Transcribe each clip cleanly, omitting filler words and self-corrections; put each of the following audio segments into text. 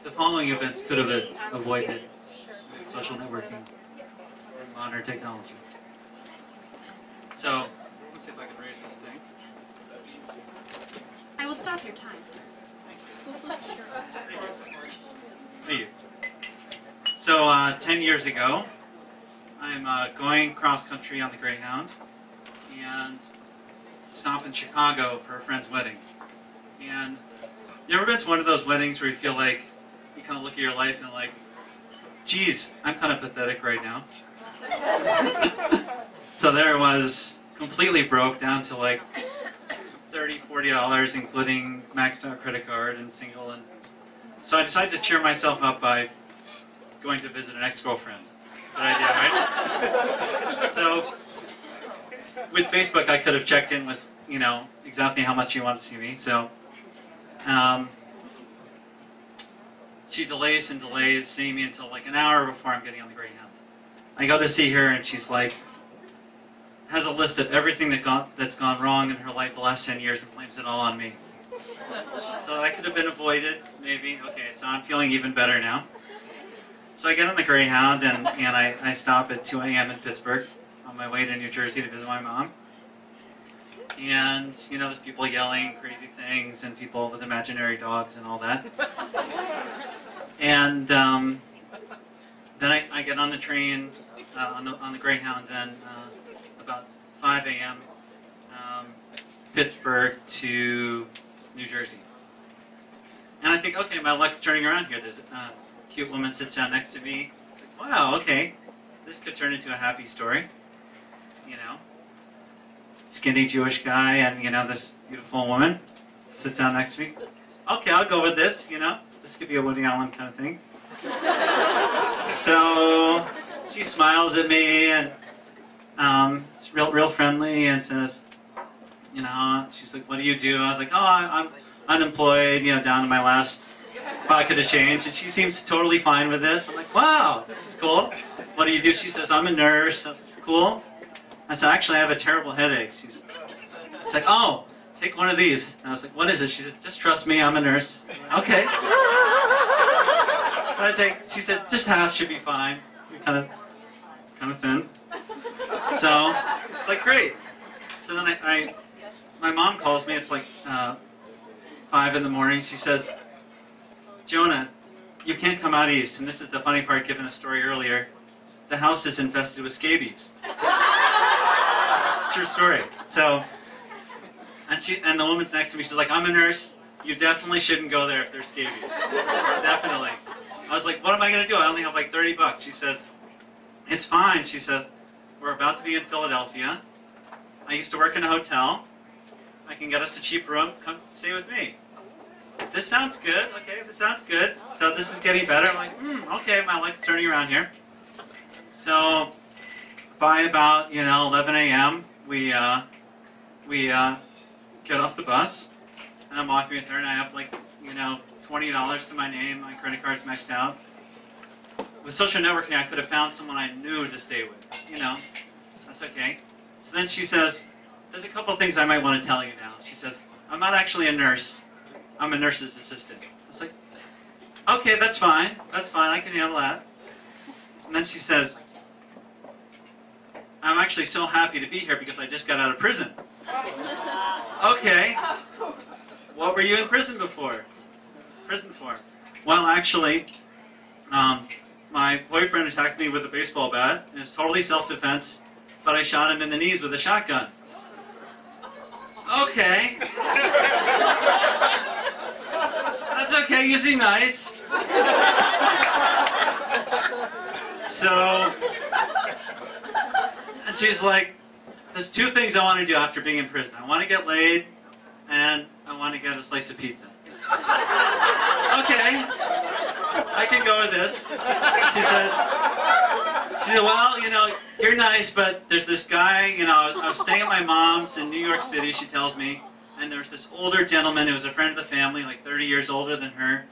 The following events could have been avoided with social networking and modern technology. So, let's see if I can raise this thing. I will stop your time, sir. Thank you. So, 10 years ago, I'm going cross-country on the Greyhound and stop in Chicago for a friend's wedding. And you ever been to one of those weddings where you feel like you kind of look at your life and like, geez, I'm kind of pathetic right now. So there it was, completely broke down to like $30, $40, including maxed out credit card and single. And so I decided to cheer myself up by going to visit an ex-girlfriend. Good idea, right? So with Facebook, I could have checked in with, you know, exactly how much you want to see me. So she delays and delays, seeing me until like an hour before I'm getting on the Greyhound. I go to see her, and she's like, has a list of everything that's gone wrong in her life the last 10 years and blames it all on me. So that could have been avoided, maybe. Okay, so I'm feeling even better now. So I get on the Greyhound, and I stop at 2 a.m. in Pittsburgh on my way to New Jersey to visit my mom. And, you know, there's people yelling crazy things and people with imaginary dogs and all that. And then I get on the train, on the Greyhound, and about 5 a.m. Pittsburgh to New Jersey. And I think, okay, my luck's turning around here. There's a cute woman sits down next to me. It's like, wow, okay, this could turn into a happy story, you know. Skinny Jewish guy and, you know, this beautiful woman sits down next to me. Okay, I'll go with this, you know. This could be a Woody Allen kind of thing. So she smiles at me and it's real friendly and says, you know, she's like, what do you do? I was like, oh, I'm unemployed, you know, down to my last pocket of change. And she seems totally fine with this. I'm like, wow, this is cool. What do you do? She says, I'm a nurse. I was like, cool. I said, actually, I have a terrible headache. It's like, oh, take one of these. And I was like, what is it? She said, just trust me, I'm a nurse. Okay. So she said, just half should be fine. You're kind of thin. So it's like, great. So then my mom calls me. It's like 5 in the morning. She says, Jonah, you can't come out east. And this is the funny part, given the story earlier. The house is infested with scabies. It's a true story. So, and the woman's next to me. She's like, I'm a nurse. You definitely shouldn't go there if there's scabies. Definitely. I was like, what am I going to do? I only have like $30. She says, it's fine. She says, we're about to be in Philadelphia. I used to work in a hotel. I can get us a cheap room. Come stay with me. This sounds good. Okay, this sounds good. So this is getting better. I'm like, okay, my life's turning around here. So by about, you know, 11 a.m., we get off the bus, and I'm walking with her, and I have like, you know, $20 to my name. My credit card's maxed out. With social networking, I could have found someone I knew to stay with. You know, that's okay. So then she says, there's a couple of things I might want to tell you now. She says, I'm not actually a nurse. I'm a nurse's assistant. I was like, okay, that's fine. That's fine. I can handle that. And then she says, I'm actually so happy to be here because I just got out of prison. Okay. What were you in prison before? Well, actually, my boyfriend attacked me with a baseball bat. It was totally self-defense, but I shot him in the knees with a shotgun. Okay. That's okay, you seem nice. So, and she's like, there's 2 things I want to do after being in prison. I want to get laid, and I want to get a slice of pizza. Okay, I can go with this. She said, well, you know, you're nice, but there's this guy, you know, I was staying at my mom's in New York City, she tells me, and there's this older gentleman who was a friend of the family, like 30 years older than her,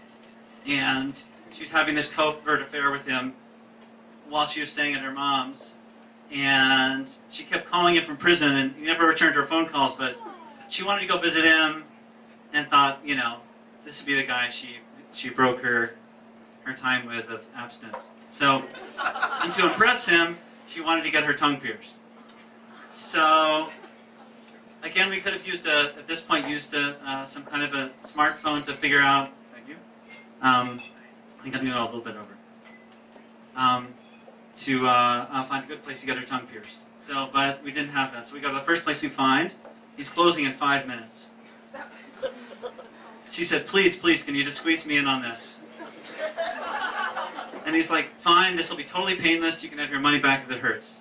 and she was having this covert affair with him while she was staying at her mom's, and she kept calling him from prison, and he never returned her phone calls, but she wanted to go visit him, and thought, you know, this would be the guy she she broke her time with of abstinence. So, and to impress him, she wanted to get her tongue pierced. So, again, we could have used at this point, some kind of a smartphone to figure out. Thank you. I think I'm going to go a little bit over. To find a good place to get her tongue pierced. So, but we didn't have that. So we go to the first place we find. He's closing in 5 minutes. She said, please, can you just squeeze me in on this? And he's like, fine, this will be totally painless. You can have your money back if it hurts.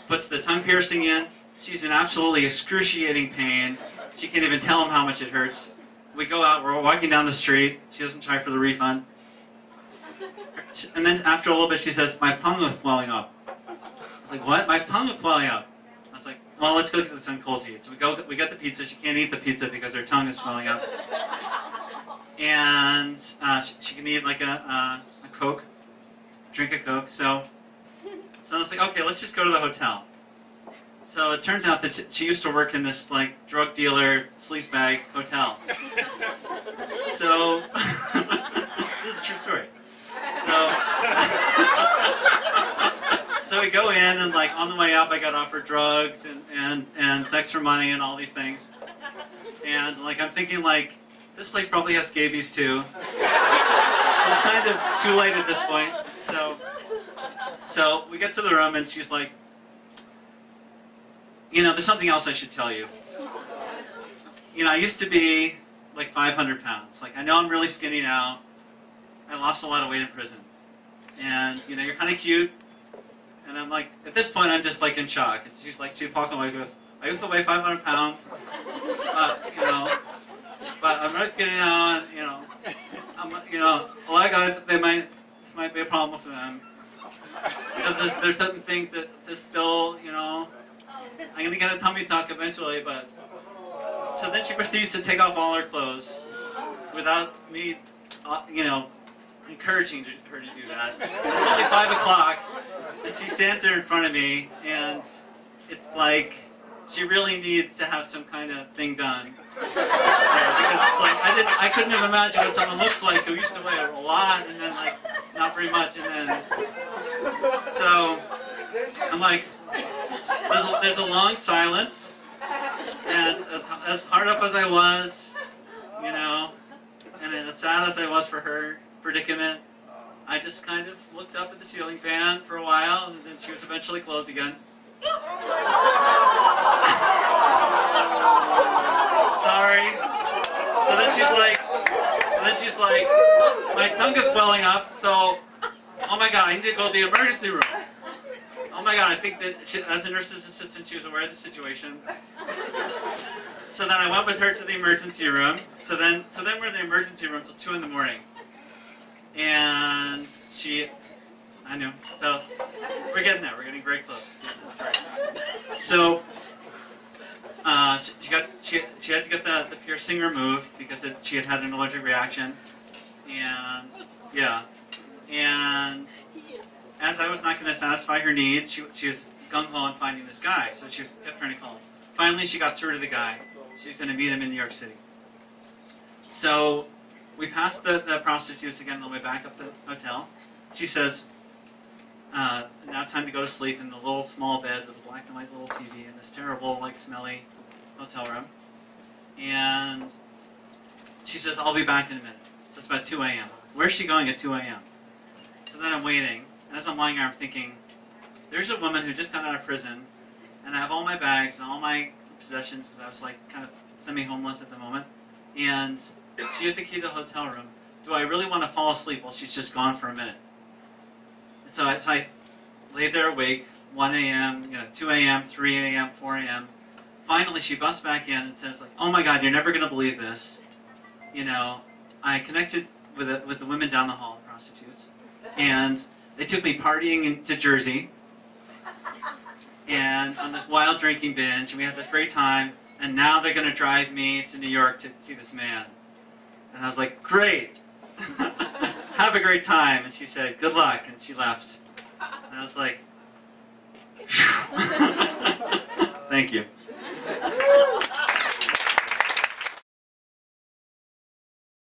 Puts the tongue piercing in. She's in absolutely excruciating pain. She can't even tell him how much it hurts. We go out, we're walking down the street. She doesn't try for the refund. And then after a little bit, she says, my tongue is swelling up. I was like, what? My tongue is swelling up. I was like, well, let's go get this on cold to eat. So we get the pizza. She can't eat the pizza because her tongue is swelling up. And she can eat like a Coke, drink a Coke. So I was like, okay, let's just go to the hotel. So it turns out that she used to work in this like drug dealer sleazebag hotel. So this is a true story. So we go in, and like on the way up, I got offered drugs and sex for money and all these things. And like I'm thinking like this place probably has scabies too. It's kind of too late at this point. So we get to the room, and she's like, you know, there's something else I should tell you. You know, I used to be like 500 pounds. Like I know I'm really skinny now. I lost a lot of weight in prison. And, you know, you're kind of cute. And I'm like, at this point, I'm just like in shock. And she's like, she walked away with, I used to weigh 500 pounds. You know, but I'm really skinny now, and, you know, a lot of guys, this might be a problem for them. Because there's certain things that still, you know, I'm going to get a tummy tuck eventually, but. So then she proceeds to take off all her clothes without me, you know, encouraging her to do that. It's only 5 o'clock, and she stands there in front of me, and it's like she really needs to have some kind of thing done. Yeah, because it's like I couldn't have imagined what someone looks like who used to weigh a lot, and then like not very much, and then so I'm like, there's a long silence, and as hard up as I was, you know, and as sad as I was for her predicament, I just kind of looked up at the ceiling fan for a while, and then she was eventually clothed again. Sorry. So then she's like, my tongue is swelling up, so, oh my god, I need to go to the emergency room. Oh my god, I think that she, as a nurse's assistant, she was aware of the situation. So then I went with her to the emergency room. So then we're in the emergency room till 2 in the morning. And I knew. So we're getting there. We're getting very close. So she had to get the piercing removed because she had an allergic reaction. And yeah. And as I was not going to satisfy her needs, she was gung-ho on finding this guy. So she kept trying to call him. Finally, she got through to the guy. She was going to meet him in New York City. So we passed the prostitutes again on the way back up the hotel. She says, now it's time to go to sleep in the little small bed with a black and white little TV in this terrible, like, smelly hotel room. And she says, I'll be back in a minute. So it's about 2 a.m. Where's she going at 2 a.m.? So then I'm waiting. And as I'm lying there, I'm thinking, there's a woman who just got out of prison, and I have all my bags and all my possessions, because I was like kind of semi-homeless at the moment, and she has the key to the hotel room. Do I really want to fall asleep while she's just gone for a minute? And so I laid there awake, 1 a.m., 2 a.m., 3 a.m., 4 a.m. Finally, she busts back in and says, like, oh my God, you're never going to believe this. I connected with the women down the hall, the prostitutes, and they took me partying to Jersey, and on this wild drinking binge, and we had this great time, and now they're going to drive me to New York to see this man. And I was like, great! Have a great time. And she said, good luck, and she left. And I was like, thank you.